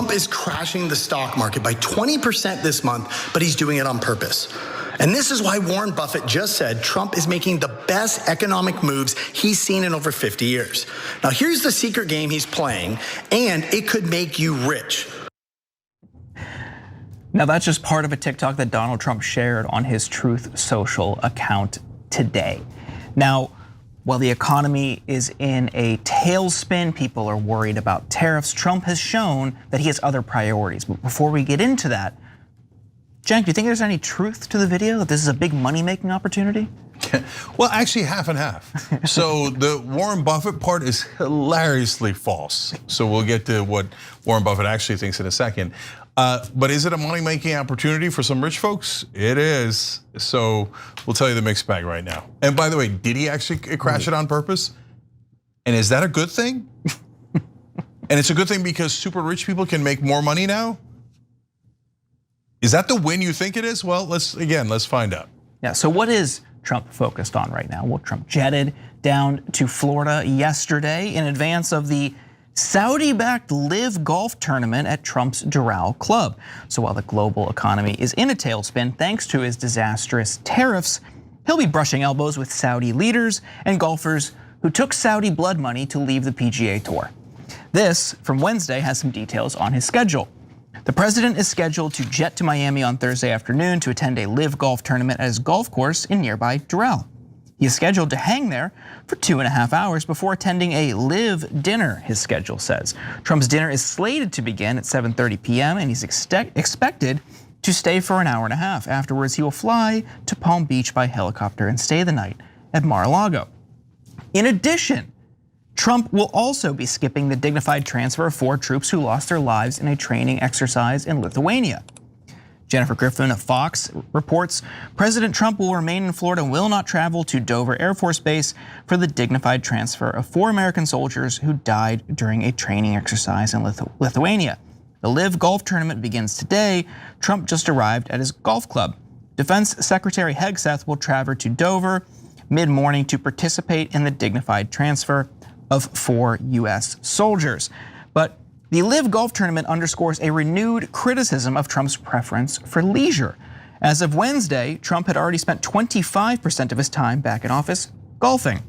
Trump is crashing the stock market by 20% this month, but he's doing it on purpose. And this is why Warren Buffett just said Trump is making the best economic moves he's seen in over 50 years. Now, here's the secret game he's playing, and it could make you rich. Now, that's just part of a TikTok that Donald Trump shared on his Truth Social account today. Now, while the economy is in a tailspin, people are worried about tariffs, Trump has shown that he has other priorities. But before we get into that, Cenk, do you think there's any truth to the video, that this is a big money-making opportunity? Well, actually half and half. So the Warren Buffett part is hilariously false. So we'll get to what Warren Buffett actually thinks in a second. But is it a money-making opportunity for some rich folks? It is. So we'll tell you the mixed bag right now. And by the way, did he actually crash it on purpose? And is that a good thing? And it's a good thing because super rich people can make more money now? Is that the win you think it is? Well, let's find out. Yeah, so what is Trump focused on right now? Well, Trump jetted down to Florida yesterday in advance of the Saudi-backed Live Golf Tournament at Trump's Doral Club. So while the global economy is in a tailspin thanks to his disastrous tariffs, he'll be brushing elbows with Saudi leaders and golfers who took Saudi blood money to leave the PGA Tour. This, from Wednesday, has some details on his schedule. The president is scheduled to jet to Miami on Thursday afternoon to attend a Live Golf Tournament at his golf course in nearby Doral. He is scheduled to hang there for 2.5 hours before attending a Live dinner, his schedule says. Trump's dinner is slated to begin at 7:30 p.m. and he's expected to stay for an hour and a half. Afterwards, he will fly to Palm Beach by helicopter and stay the night at Mar-a-Lago. In addition, Trump will also be skipping the dignified transfer of 4 troops who lost their lives in a training exercise in Lithuania. Jennifer Griffin of Fox reports President Trump will remain in Florida and will not travel to Dover Air Force Base for the dignified transfer of 4 American soldiers who died during a training exercise in Lithuania. The Live Golf Tournament begins today. Trump just arrived at his golf club. Defense Secretary Hegseth will travel to Dover mid-morning to participate in the dignified transfer of 4 US soldiers. But the Live Golf Tournament underscores a renewed criticism of Trump's preference for leisure. As of Wednesday, Trump had already spent 25% of his time back in office golfing.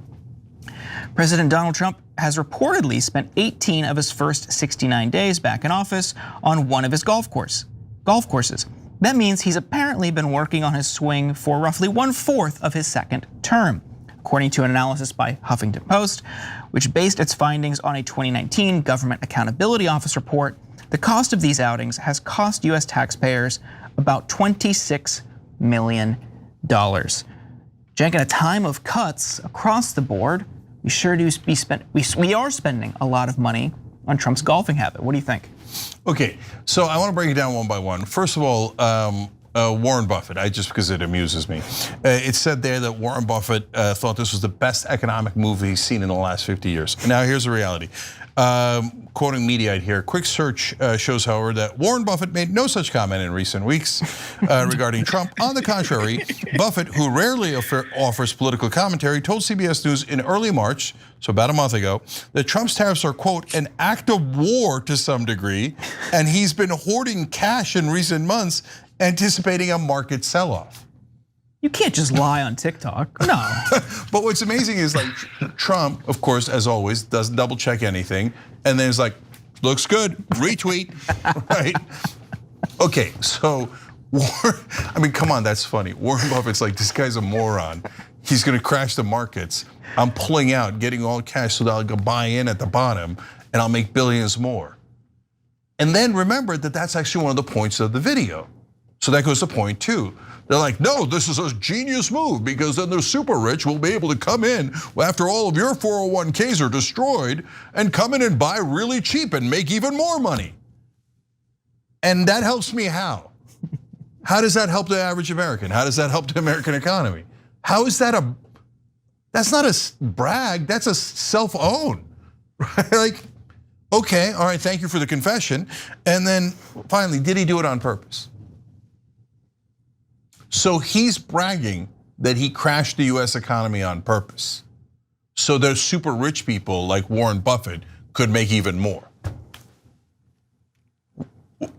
President Donald Trump has reportedly spent 18 of his first 69 days back in office on one of his golf courses. That means he's apparently been working on his swing for roughly 1/4 of his second term. According to an analysis by Huffington Post, which based its findings on a 2019 Government Accountability Office report, the cost of these outings has cost US taxpayers about $26 million. Cenk, in a time of cuts across the board, we are spending a lot of money on Trump's golfing habit. What do you think? Okay, so I want to break it down one by one. First of all, Warren Buffett, just because it amuses me. It said there that Warren Buffett thought this was the best economic move he's seen in the last 50 years. Now here's the reality. Quoting Mediaite here, quick search shows, however, that Warren Buffett made no such comment in recent weeks regarding Trump. On the contrary, Buffett, who rarely offers political commentary, told CBS News in early March, so about a month ago, that Trump's tariffs are, quote, an act of war to some degree, and he's been hoarding cash in recent months, anticipating a market sell-off. You can't just lie on TikTok, no. But what's amazing is like Trump, of course, as always, doesn't double check anything. And then it's like, looks good, retweet, right? Okay, so, I mean, come on, that's funny. Warren Buffett's like, this guy's a moron. He's gonna crash the markets. I'm pulling out, getting all cash so that I'll go buy in at the bottom and I'll make billions more. And then remember that that's actually one of the points of the video. So that goes to point 2. They're like, no, this is a genius move because then the super rich will be able to come in after all of your 401ks are destroyed and come in and buy really cheap and make even more money. And that helps me how? How does that help the average American? How does that help the American economy? How is that that's not a brag, that's a self-own, right? Like, okay, all right, thank you for the confession. And then finally, did he do it on purpose? So he's bragging that he crashed the US economy on purpose. So those super rich people like Warren Buffett could make even more.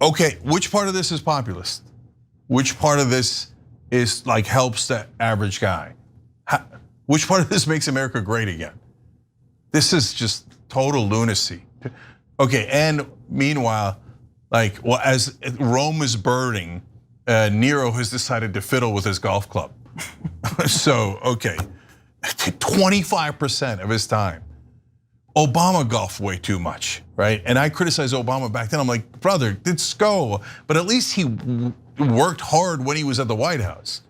Okay, which part of this is populist? Which part of this is like helps the average guy? Which part of this makes America great again? This is just total lunacy. Okay, and meanwhile, like, well, as Rome is burning, Nero has decided to fiddle with his golf club. So, okay, 25% of his time. Obama golfed way too much, right? And I criticized Obama back then. I'm like, brother, let's go. But at least he worked hard when he was at the White House.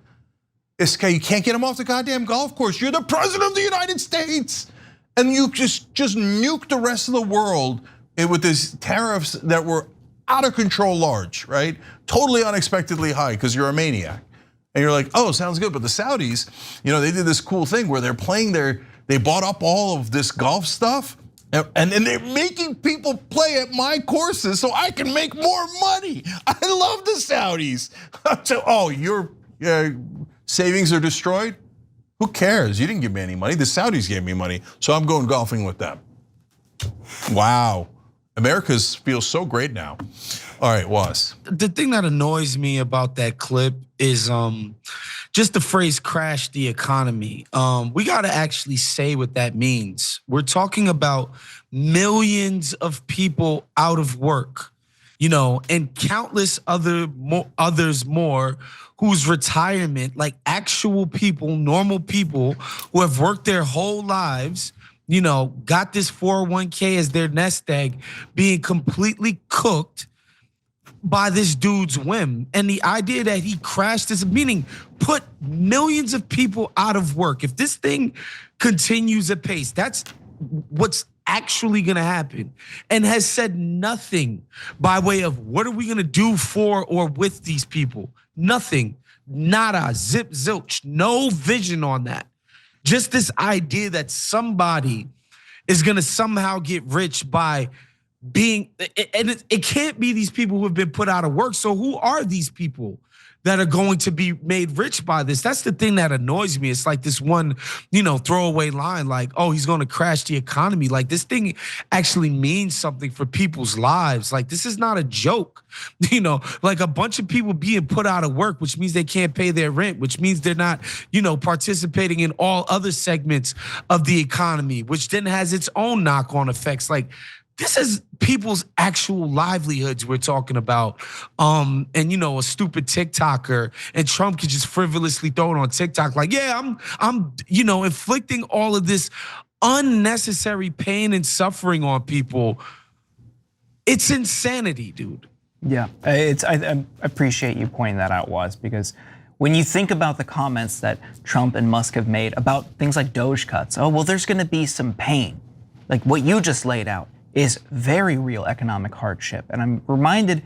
This guy, you can't get him off the goddamn golf course. You're the president of the United States. And you just nuke the rest of the world with these tariffs that were out of control large, right? Totally unexpectedly high because you're a maniac. And you're like, oh, sounds good. But the Saudis, they did this cool thing where they bought up all of this golf stuff and then they're making people play at my courses so I can make more money. I love the Saudis. So, oh, your savings are destroyed? Who cares? You didn't give me any money. The Saudis gave me money, so I'm going golfing with them. Wow. America feels so great now. All right, Was. The thing that annoys me about that clip is just the phrase crash the economy. We gotta actually say what that means. We're talking about millions of people out of work, and countless others more whose retirement, like actual people, normal people who have worked their whole lives, got this 401k as their nest egg, being completely cooked by this dude's whim. And the idea that he crashed this, meaning put millions of people out of work. If this thing continues apace, that's what's actually gonna happen, and has said nothing by way of what are we gonna do for or with these people. Nothing, nada, zip, zilch, no vision on that. Just this idea that somebody is gonna somehow get rich by being, and it can't be these people who have been put out of work. So who are these people that are going to be made rich by this? That's the thing that annoys me. It's like this one, throwaway line like, oh, he's gonna crash the economy. Like this thing actually means something for people's lives. Like this is not a joke. Like a bunch of people being put out of work, which means they can't pay their rent, which means they're not, participating in all other segments of the economy, which then has its own knock-on effects. Like, this is people's actual livelihoods we're talking about. And a stupid TikToker, and Trump could just frivolously throw it on TikTok like, yeah, I'm inflicting all of this unnecessary pain and suffering on people. It's insanity, dude. Yeah, I appreciate you pointing that out, Was, because when you think about the comments that Trump and Musk have made about things like Doge cuts, oh, well, there's gonna be some pain. Like what you just laid out is very real economic hardship. And I'm reminded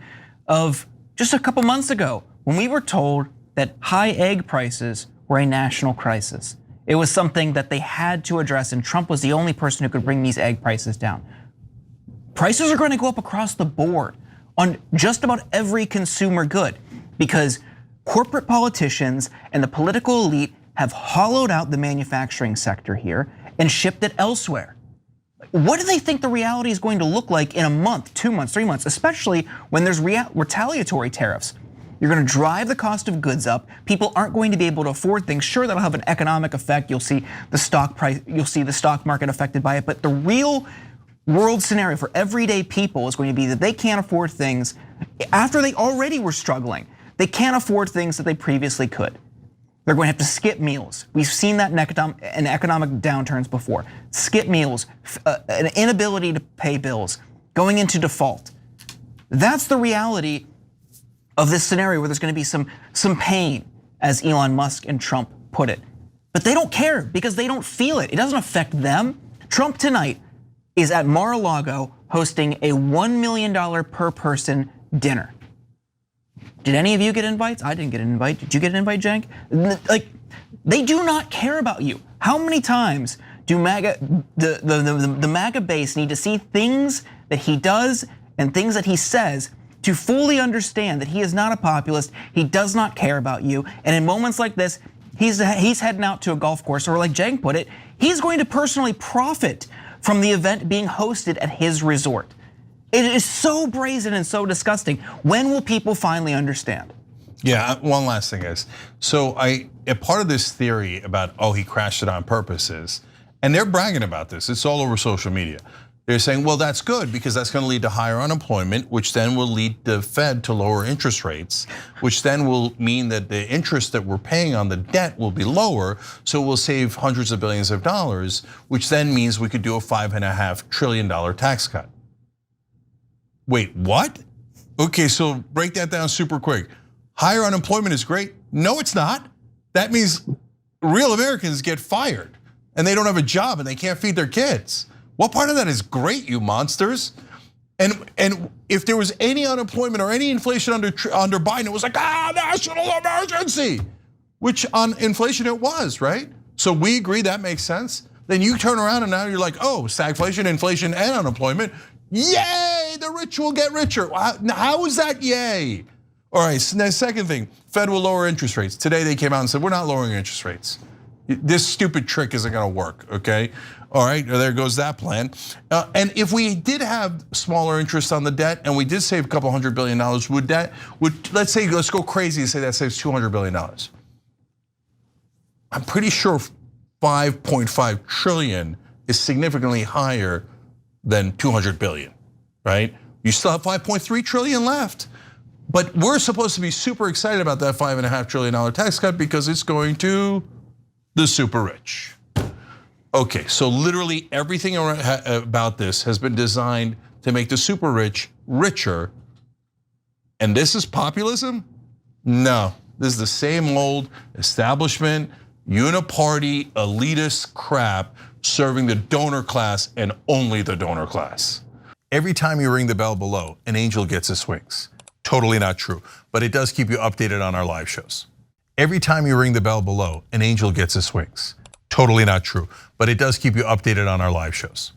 of just a couple months ago when we were told that high egg prices were a national crisis. It was something that they had to address, and Trump was the only person who could bring these egg prices down. Prices are going to go up across the board on just about every consumer good because corporate politicians and the political elite have hollowed out the manufacturing sector here and shipped it elsewhere. What do they think the reality is going to look like in a month, 2 months, 3 months, especially when there's retaliatory tariffs? You're gonna drive the cost of goods up. People aren't going to be able to afford things. Sure, that'll have an economic effect. You'll see the stock price, you'll see the stock market affected by it. But the real world scenario for everyday people is going to be that they can't afford things after they already were struggling. They can't afford things that they previously could. They're going to have to skip meals. We've seen that in economic downturns before. Skip meals, an inability to pay bills, going into default. That's the reality of this scenario where there's going to be some pain, as Elon Musk and Trump put it. But they don't care because they don't feel it. It doesn't affect them. Trump tonight is at Mar-a-Lago hosting a $1 million per person dinner. Did any of you get invites? I didn't get an invite. Did you get an invite, Cenk? Like, they do not care about you. How many times do the MAGA base need to see things that he does and things that he says to fully understand that he is not a populist, he does not care about you, and in moments like this, he's heading out to a golf course, or like Cenk put it, he's going to personally profit from the event being hosted at his resort. It is so brazen and so disgusting. When will people finally understand? Yeah, one last thing, guys. So a part of this theory about, oh, he crashed it on purpose is, and they're bragging about this, it's all over social media. They're saying, well, that's good because that's gonna lead to higher unemployment, which then will lead the Fed to lower interest rates, which then will mean that the interest that we're paying on the debt will be lower, so we'll save hundreds of billions of dollars, which then means we could do a $5.5 trillion tax cut. Wait, what? Okay, so break that down super quick. Higher unemployment is great. No, it's not. That means real Americans get fired and they don't have a job and they can't feed their kids. What part of that is great, you monsters? And if there was any unemployment or any inflation under Biden, it was like, national emergency, which on inflation it was, right? So we agree that makes sense. Then you turn around and now you're like, oh, stagflation, inflation, and unemployment. Yay, the rich will get richer. How is that yay? All right, so the second thing, Fed will lower interest rates. Today they came out and said, we're not lowering interest rates. This stupid trick isn't gonna work, okay? All right, there goes that plan. And if we did have smaller interest on the debt and we did save a couple $100 billion, let's go crazy and say that saves $200 billion. I'm pretty sure 5.5 trillion is significantly higher than 200 billion, right? You still have 5.3 trillion left. But we're supposed to be super excited about that $5.5 trillion tax cut because it's going to the super rich. Okay, so literally everything about this has been designed to make the super rich richer. And this is populism? No, this is the same old establishment, uniparty, elitist crap serving the donor class and only the donor class. Every time you ring the bell below, an angel gets his wings. Totally not true, but it does keep you updated on our live shows. Every time you ring the bell below, an angel gets his wings. Totally not true, but it does keep you updated on our live shows.